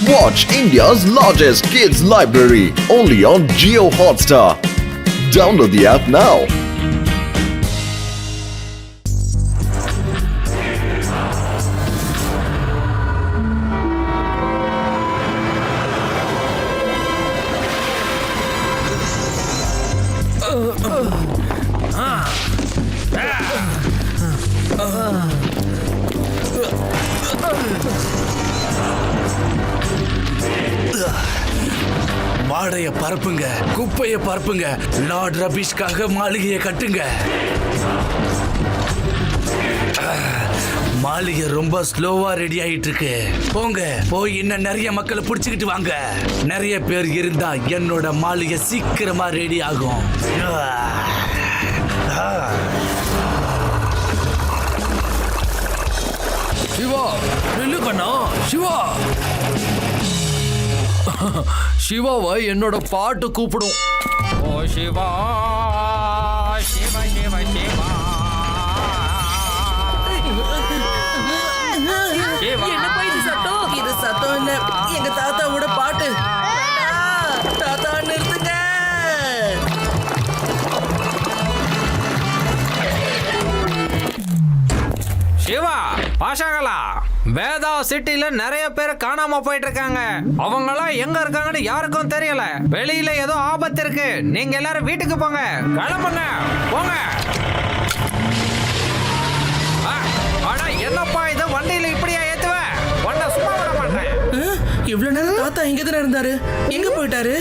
Watch India's largest kids library only on Jio Hotstar. Download the app now. மாடைய பரப்புங்க, குப்பைய பரப்புங்க, Lord ரபீஷ்காக மாளிகையை கட்டுங்க. மாளிகை ரொம்ப ஸ்லோவா ரெடி ஆயிட்டு இருக்கு. போங்க, போய் இன்னும் நிறைய மக்களை பிடிச்சுக்கிட்டு வாங்க. நிறைய பேர் இருந்தா என்னோட மாளிகை சீக்கிரமா ரெடி ஆகும். சிவா நில்லு கண்ணா. சிவா சிவாவை என்னோட பாட்டு கூப்பிடும். ஓ சிவா சிவா சிவா சிவா. என்னப்பா இது சத்தம்? இது சத்தம் இல்ல, எங்க தாத்தாவோட பாட்டு. தாத்தா நிறுத்துங்க. சிவா பாஷாங்களா, வேதா சிட்டில நிறைய பேர் காணாம போயிட்டு இருக்காங்க. அவங்களாம் எங்க இருக்காங்கன்னு யாருக்கும் தெரியல. வெளியில ஏதோ ஆபத்து இருக்கு. நீங்க எல்லாரும் வீட்டுக்கு போங்க. கிளம்புங்க, போங்க. ஆனா என்னப்பா இது, வண்டியில இப்படியா ஏத்துவ? உன்னை சும்மா விட மாட்டேன். இவ்வளவு நேரம் தாத்தா எங்க தானே இருந்தாரு? எங்க போயிட்டாரு?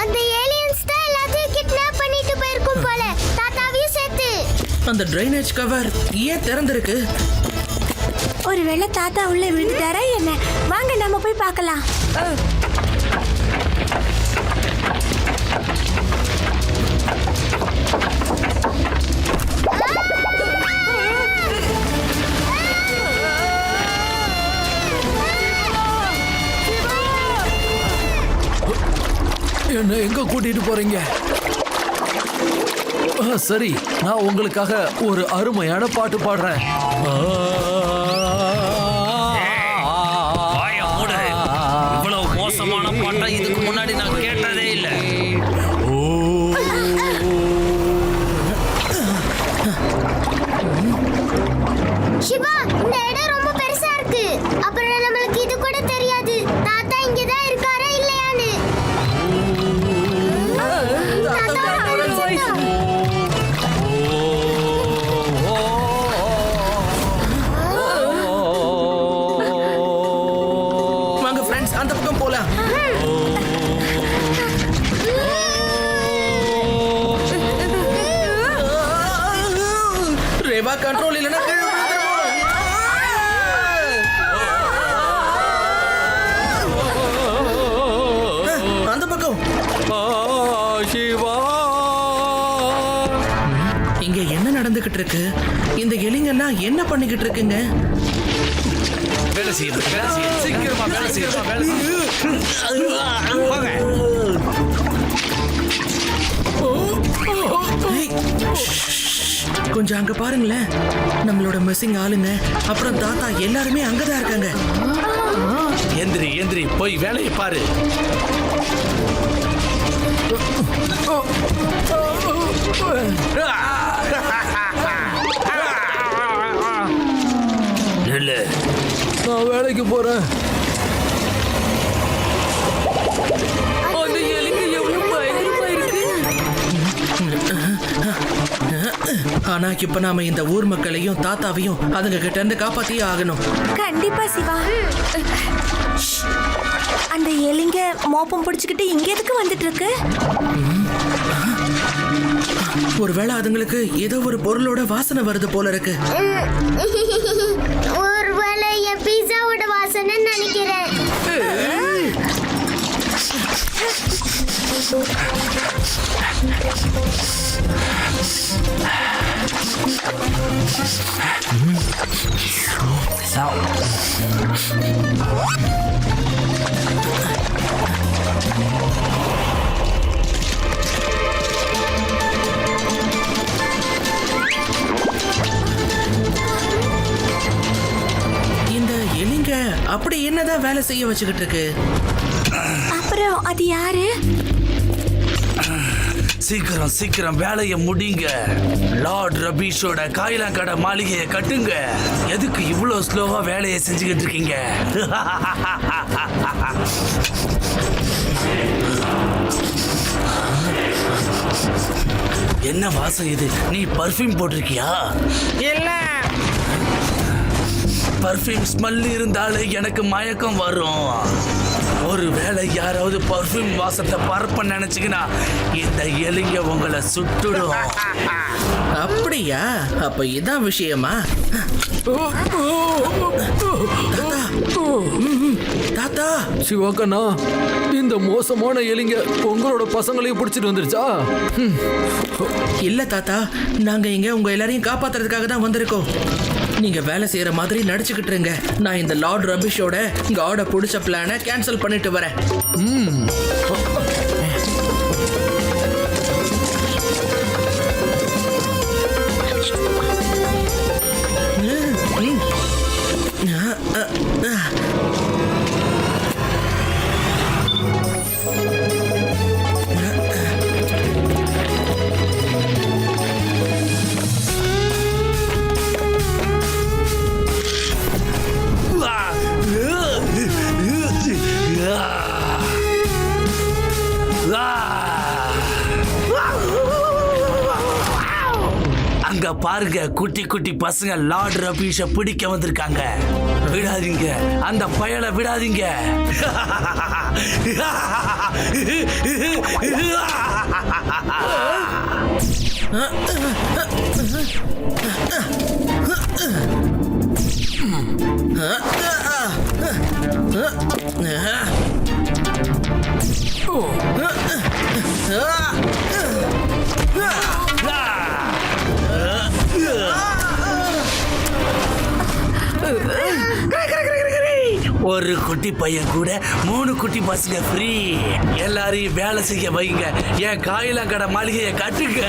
அந்த ஏலியன்ஸ் தான் எல்லாத்தையும் கிட்னாப் பண்ணிட்டு போயிருக்கும் போல, தாத்தாவையும் சேர்த்து. அந்த ட்ரைனேஜ் கவர் ஏன் திறந்திருக்கு? ஒருவேளை தாத்தா உள்ள விழுந்துட்டாரா என்ன? வாங்க நம்ம போய் பார்க்கலாம். என்ன எங்க கூட்டிட்டு போறீங்க? சரி, நான் உங்களுக்காக ஒரு அருமையான பாட்டு பாடுறேன். இவ்வளவு மோசமான பாட்டை இதுக்கு முன்னாடி நான் கேட்டதே இல்லை. சிவா, இந்த இடம் ரொம்ப பெருசா இருக்கு. அப்புறம் நம்மளுக்கு இது கூட தெரியாது தாத்தா இங்க தான் இருக்காரா இல்லையான்னு. வாங்க ஃப்ரெண்ட்ஸ், அந்த பக்கம் போலாம். ரேவா கண்ட்ரோல் இல்லைன்னா கீழே விழுந்துரும். அந்த பக்கம். சிவா, இங்க என்ன நடந்துகிட்டு இருக்கு? இந்த எலிங்கெல்லாம் என்ன பண்ணிக்கிட்டு இருக்குங்க? வேலை செய்யுது, வேலை செய்யுது, சீக்கிரமா வேலை செய்யுது, வேலை செய்யுது. போங்க. கொஞ்சம் அங்க பாருங்களேன். நம்மளோட மிஸ்ஸிங் ஆளுங்க, அப்புறம் தாத்தா எல்லாருமே அங்கதான் இருக்காங்க. எந்திரி எந்திரி, போய் வேலையை பாரு. நில்லு. நான் வேலைக்கு போறேன். அந்த எலிங்க எவ்வளவு பயங்கரமா இருக்கு. ஆனா இப்ப நாம இந்த ஊர் மக்களையும் தாத்தாவையும் அதுங்க கிட்ட இருந்து காப்பாத்தியே ஆகணும். கண்டிப்பா சிவா. அந்த எலிங்க மோப்பம் பிடிச்சுக்கிட்டு இங்க எதுக்கு வந்துட்டு இருக்கு? ஒருவேளை அதுங்களுக்கு ஏதோ ஒரு பொருளோட வாசனை வருது போல இருக்கு. ஒருவேளை என் பீஸாவோட வாசனை நினைக்கிறேன். இந்த எலிங்க அப்படி என்னதான் வேலை செய்ய வச்சுக்கிட்டு இருக்கு? அப்புறம் அது யாரு? சீக்கிரம் சீக்கிரம் வேலையை முடிங்க. லார்ட் ரபீஷோட காயிலாங்கடை மாளிகையை கட்டுங்க. எதுக்கு இவ்வளோ ஸ்லோவா வேலையை செஞ்சுக்கிட்டு இருக்கீங்க? என்ன வாசம் இது? நீ பர்ஃப்யூம் போட்டிருக்கியா? இல்ல, பர்ஃப்யூம் ஸ்மெல் இருந்தாலே எனக்கு மயக்கம் வரும். ஒருவேளை யாராவது பர்ஃப்யூம் வாசத்தை பரப்ப நினைச்சுக்கினா இந்த எலிங்க உங்களை சுட்டுடும். அப்படியா? அப்ப இதான் விஷயமா? தாத்தா, சிவாக்கண்ணா, இந்த மோசமான எலிங்க உங்களோட பசங்களையும் பிடிச்சிட்டு வந்துருச்சா? இல்ல தாத்தா, நாங்க இங்க உங்க எல்லாரையும் காப்பாத்துறதுக்காக தான் வந்திருக்கோம். நீங்க வேலை செய்யற மாதிரி நடிச்சுக்கிட்டு இருங்க. நான் இந்த லார்ட் ரபிஷோட காட புடிச்ச பிளானை கேன்சல் பண்ணிட்டு வரேன். அங்க பாருங்க, குட்டி குட்டி பசங்க லார்ட் ரபீஷ பிடிக்க வந்திருக்காங்க. விடாதீங்க, அந்த பயலை விடாதீங்க. ஒரு குட்டி பையன் கூட 3 குட்டி பசங்க ஃப்ரீ. எல்லாரையும் வேலை செய்ய வைங்க. என் காயிலாங்கடை மாளிகையை கட்டுங்க.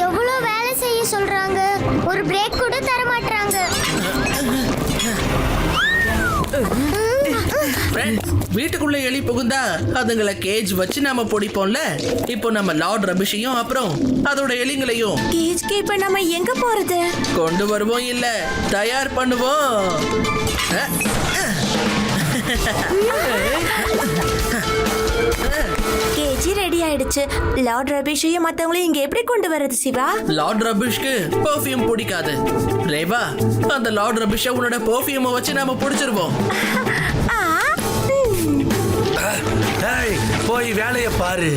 எவ்வளவு வேலை செய்ய சொல்றாங்க, ஒரு பிரேக் கூட தர மாட்டாங்க. வீட்டுக்குள்ள எலி புகுந்தா அதுங்களை கேஜ் வச்சு நாம பிடிப்போம்ல. இப்போ நம்ம லார்ட் ரபிஷையும் அப்புறம் அதோட எலிங்களையும் கேஜ்க்கு இப்ப நம்ம எங்க போறது? கொண்டு வருவோம், இல்ல தயார் பண்ணுவோம். கேஜி ரெடி ஆயிடுச்சு. லார்ட் ரபிஷையும் மத்தவங்களையும் இங்க எப்படி கொண்டு வரது சிவா? லார்ட் ரபிஷ்க்கு பெர்ஃப்யூம் பிடிக்காது. ரேவா, அந்த லார்ட் ரபிஷ உன்னோட பெர்ஃப்யூமை வச்சு நாம பிடிச்சிருவோம். போய் வேலையை பாரு.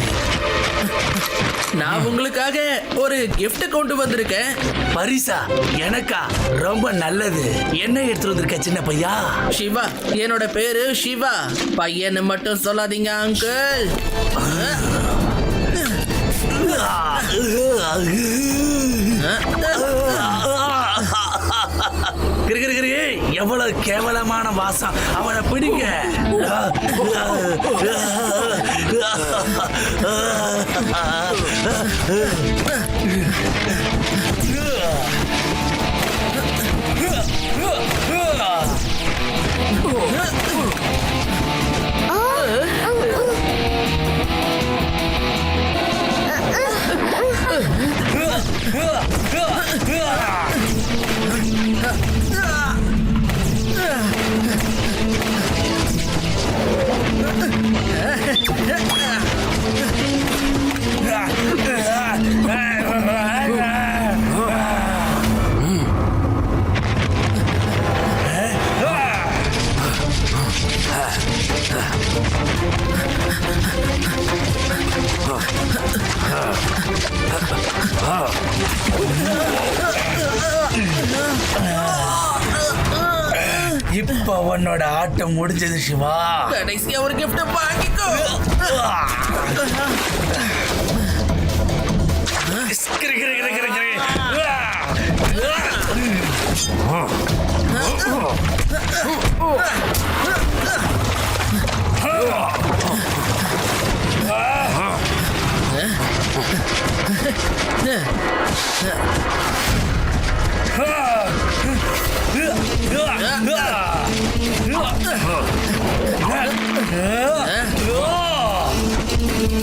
நான் உங்களுக்காக ஒரு கிஃப்ட் கொண்டு வந்திருக்கேன். பரிசா? எனக்கா? ரொம்ப நல்லது. என்ன எடுத்து வந்திருக்க சின்ன பையா? சிவா, என்னோட பேரு சிவா. பையன்னு மட்டும் சொல்லாதீங்க அங்கிள். எவ்வளவு கேவலமான வாசம்! அவனை பிடிங்க. இப்ப உன்னோட ஆட்டம் முடிஞ்சது சிவா. கடைசியா ஒரு கிஃப்ட் வாங்கிக்கோ.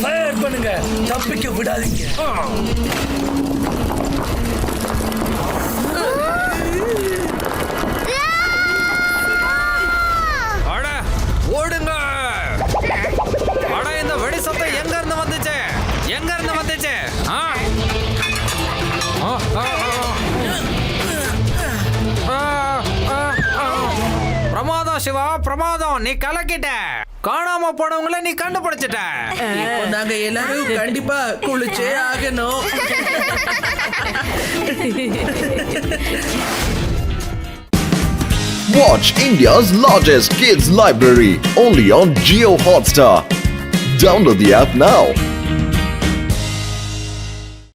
ஃபயர் பண்ணுங்க, தப்பிக்க விடாதீங்க. அட ஓடுங்க. அட இந்த வெடி சத்தம் எங்க இருந்து வந்துச்சு? எங்க இருந்து வந்துச்சு? ஆ? ஆ, ஆ, ஆ. ஆ, ஆ, ஆ. பிரமாதம் சிவா, பிரமாதம். நீ கலக்கிட்ட. காணாம போனவங்கள நீ கண்டுபிடிச்சிட்ட. இப்போ நாங்க எல்லாரும் கண்டிப்பா குளிச்சே ஆகணும். Watch India's largest kids library only on Geo Hotstar. Download the app now.